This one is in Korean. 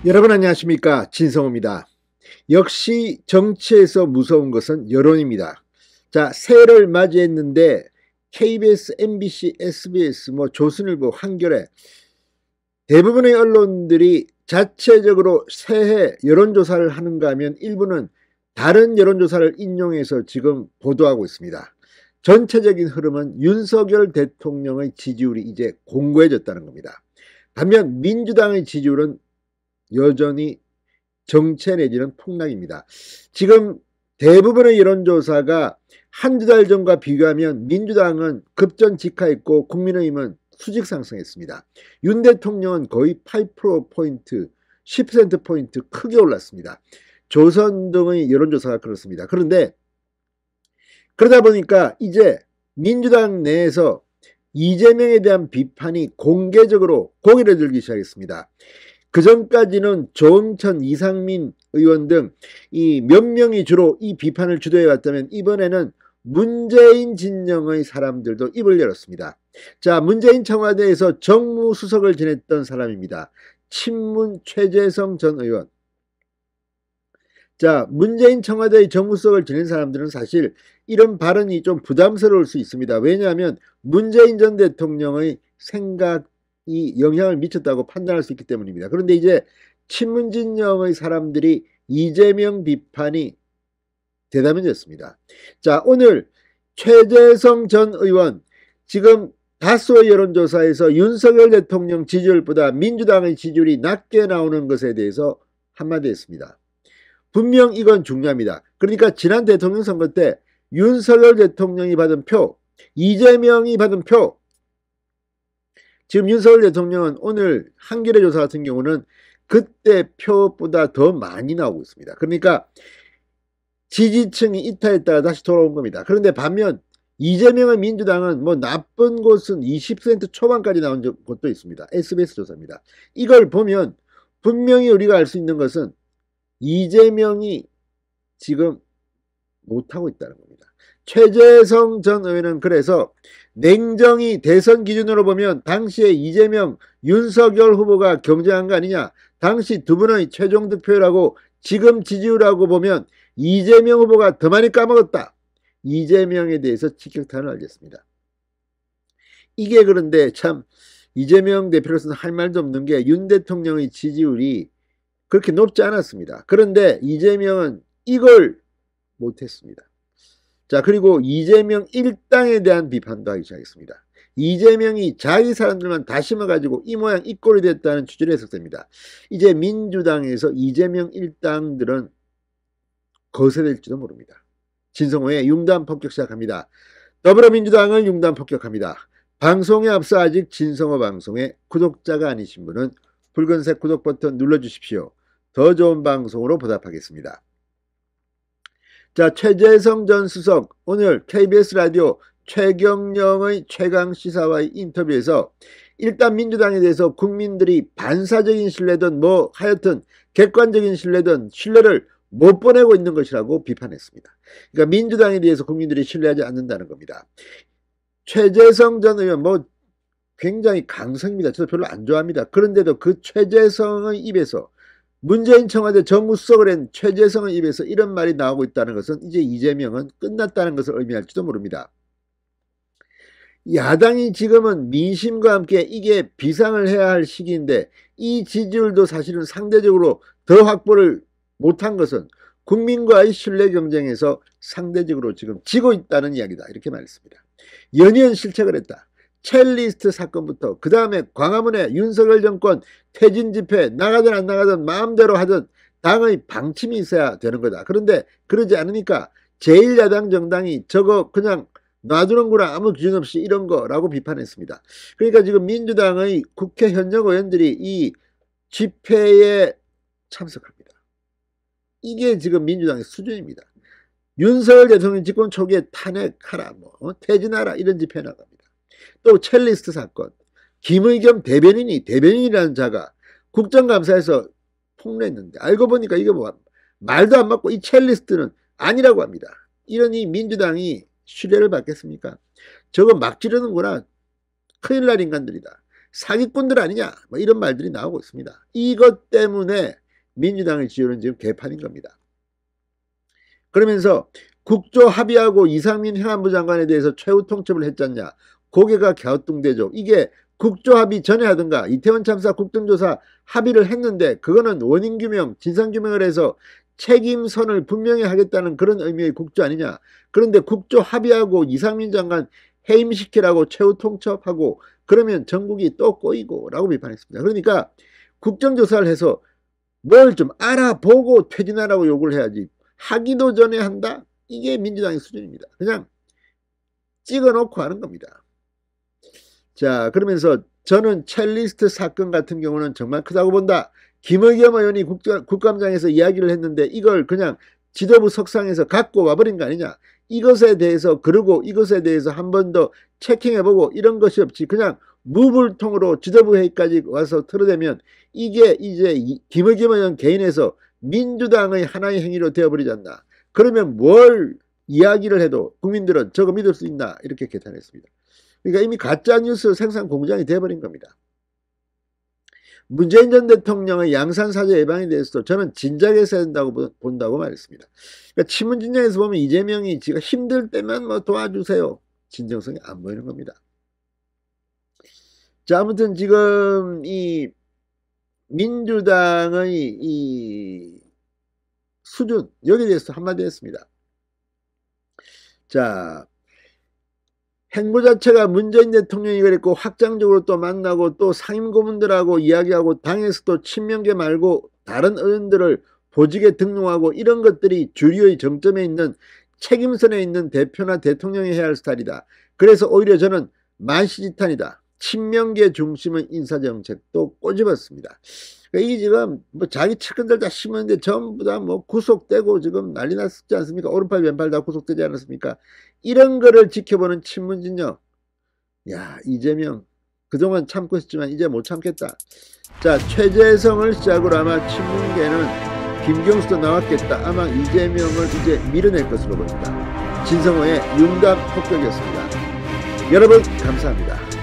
여러분 안녕하십니까, 진성호입니다. 역시 정치에서 무서운 것은 여론입니다. 자, 새해를 맞이했는데 KBS, MBC, SBS, 조선일보, 한겨레 대부분의 언론들이 자체적으로 새해 여론조사를 하는가 하면 일부는 다른 여론조사를 인용해서 지금 보도하고 있습니다. 전체적인 흐름은 윤석열 대통령의 지지율이 이제 공고해졌다는 겁니다. 반면 민주당의 지지율은 여전히 정체 내지는 폭락입니다. 지금 대부분의 여론조사가 한두 달 전과 비교하면 민주당은 급전직하했고 국민의힘은 수직 상승했습니다. 윤 대통령은 거의 8%포인트, 10%포인트 크게 올랐습니다. 조선 등의 여론조사가 그렇습니다. 그런데 그러다 보니까 이제 민주당 내에서 이재명에 대한 비판이 공개적으로 고개를 들기 시작했습니다. 그 전까지는 조응천, 이상민 의원 등 이 몇 명이 주로 이 비판을 주도해 왔다면 이번에는 문재인 진영의 사람들도 입을 열었습니다. 자, 문재인 청와대에서 정무수석을 지냈던 사람입니다. 친문 최재성 전 의원. 자, 문재인 청와대의 정무수석을 지낸 사람들은 사실 이런 발언이 좀 부담스러울 수 있습니다. 왜냐하면 문재인 전 대통령의 생각이 영향을 미쳤다고 판단할 수 있기 때문입니다. 그런데 이제 친문 진영의 사람들이 이재명 비판이 대담해졌습니다. 자, 오늘 최재성 전 의원, 지금 다수의 여론조사에서 윤석열 대통령 지지율보다 민주당의 지지율이 낮게 나오는 것에 대해서 한마디 했습니다. 분명 이건 중요합니다. 그러니까 지난 대통령 선거 때 윤석열 대통령이 받은 표, 이재명이 받은 표, 지금 윤석열 대통령은 오늘 한겨레 조사 같은 경우는 그때 표보다 더 많이 나오고 있습니다. 그러니까 지지층이 이탈했다가 다시 돌아온 겁니다. 그런데 반면 이재명의 민주당은 나쁜 곳은 20% 초반까지 나온 곳도 있습니다. SBS 조사입니다. 이걸 보면 분명히 우리가 알 수 있는 것은 이재명이 지금 못하고 있다는 겁니다. 최재성 전 의원은 그래서 냉정히 대선 기준으로 보면 당시에 이재명, 윤석열 후보가 경쟁한 거 아니냐, 당시 두 분의 최종 득표율하고 지금 지지율하고 보면 이재명 후보가 더 많이 까먹었다, 이재명에 대해서 직격탄을 날렸습니다. 이게 그런데 참 이재명 대표로서는 할 말도 없는 게 윤 대통령의 지지율이 그렇게 높지 않았습니다. 그런데 이재명은 이걸 못했습니다. 자, 그리고 이재명 일당에 대한 비판도 하기 시작했습니다. 이재명이 자기 사람들만 다 심어가지고 이 모양 이 꼴이 됐다는 취지로 해석됩니다. 이제 민주당에서 이재명 일당들은 거세될지도 모릅니다. 진성호의 융단 폭격 시작합니다. 더불어민주당을 융단 폭격합니다. 방송에 앞서 아직 진성호 방송의 구독자가 아니신 분은 붉은색 구독 버튼 눌러주십시오. 더 좋은 방송으로 보답하겠습니다. 자, 최재성 전 수석 오늘 KBS 라디오 최경영의 최강시사와의 인터뷰에서 일단 민주당에 대해서 국민들이 반사적인 신뢰든 하여튼 객관적인 신뢰든 신뢰를 못 보내고 있는 것이라고 비판했습니다. 그러니까 민주당에 대해서 국민들이 신뢰하지 않는다는 겁니다. 최재성 전 의원 굉장히 강성입니다. 저도 별로 안 좋아합니다. 그런데도 그 최재성의 입에서, 문재인 청와대 정무수석을 한 최재성의 입에서 이런 말이 나오고 있다는 것은 이제 이재명은 끝났다는 것을 의미할지도 모릅니다. 야당이 지금은 민심과 함께 이게 비상을 해야 할 시기인데 이 지지율도 사실은 상대적으로 더 확보를 못한 것은 국민과의 신뢰 경쟁에서 상대적으로 지금 지고 있다는 이야기다, 이렇게 말했습니다. 연이은 실책을 했다. 첼리스트 사건부터 그 다음에 광화문에 윤석열 정권 퇴진 집회 나가든 안 나가든 마음대로 하든 당의 방침이 있어야 되는 거다. 그런데 그러지 않으니까 제1야당 정당이 저거 그냥 놔두는구나, 아무 기준 없이 이런 거라고 비판했습니다. 그러니까 지금 민주당의 국회 현역 의원들이 이 집회에 참석합니다. 이게 지금 민주당의 수준입니다. 윤석열 대통령 집권 초기에 탄핵하라, 퇴진하라 이런 집회 나갑니다. 또 첼리스트 사건, 김의겸 대변인이라는 자가 국정감사에서 폭로했는데 알고 보니까 이게 말도 안 맞고 이 첼리스트는 아니라고 합니다. 이러니 민주당이 신뢰를 받겠습니까? 저거 막 지르는구나, 큰일 날 인간들이다. 사기꾼들 아니냐 뭐 이런 말들이 나오고 있습니다. 이것 때문에 민주당의 지지율은 지금 개판인 겁니다. 그러면서 국조 합의하고 이상민 행안부 장관에 대해서 최후 통첩을 했잖냐. 고개가 갸우뚱대죠. 이게 국조 합의 전에 하든가 이태원 참사 국정조사 합의를 했는데 그거는 원인규명, 진상규명을 해서 책임선을 분명히 하겠다는 그런 의미의 국조 아니냐. 그런데 국조 합의하고 이상민 장관 해임시키라고 최후 통첩하고 그러면 전국이 또 꼬이고 라고 비판했습니다. 그러니까 국정조사를 해서 뭘 좀 알아보고 퇴진하라고 요구를 해야지 하기도 전에 한다? 이게 민주당의 수준입니다. 그냥 찍어놓고 하는 겁니다. 자, 그러면서 저는 첼리스트 사건 같은 경우는 정말 크다고 본다. 김의겸 의원이 국감장에서 이야기를 했는데 이걸 그냥 지도부 석상에서 갖고 와버린 거 아니냐. 이것에 대해서 그러고 이것에 대해서 한 번 더 체킹해보고 이런 것이 없이 그냥 무불통으로 지도부 회의까지 와서 털어대면 이게 이제 김의겸 의원 개인에서 민주당의 하나의 행위로 되어버리지 않나. 그러면 뭘 이야기를 해도 국민들은 저거 믿을 수 있나 이렇게 개탄했습니다. 그러니까 이미 가짜뉴스 생산 공장이 되어버린 겁니다. 문재인 전 대통령의 양산사죄 예방에 대해서도 저는 진작에 했어야 된다고 본다고 말했습니다. 그러니까 친문진영에서 보면 이재명이 지가 힘들 때만 뭐 도와주세요. 진정성이 안 보이는 겁니다. 자, 아무튼 지금 이 민주당의 이 수준 여기에 대해서 한마디 했습니다. 자, 행보 자체가 문재인 대통령이 그랬고 확장적으로 또 만나고 또 상임고문들하고 이야기하고 당에서도 친명계 말고 다른 의원들을 보직에 등록하고 이런 것들이 주류의 정점에 있는 책임선에 있는 대표나 대통령이 해야 할 스타일이다. 그래서 오히려 저는 만시지탄이다. 친명계 중심의 인사정책도 꼬집었습니다. 이 지금 뭐 자기 측근들 다 심었는데 전부 다 뭐 구속되고 지금 난리 났지 않습니까? 오른팔 왼팔 다 구속되지 않았습니까? 이런 거를 지켜보는 친문진영. 야, 이재명 그동안 참고 있었지만 이제 못 참겠다. 자, 최재성을 시작으로 아마 친문계는 김경수도 나왔겠다. 아마 이재명을 이제 밀어낼 것으로 보입니다. 진성호의 융답 폭격이었습니다. 여러분 감사합니다.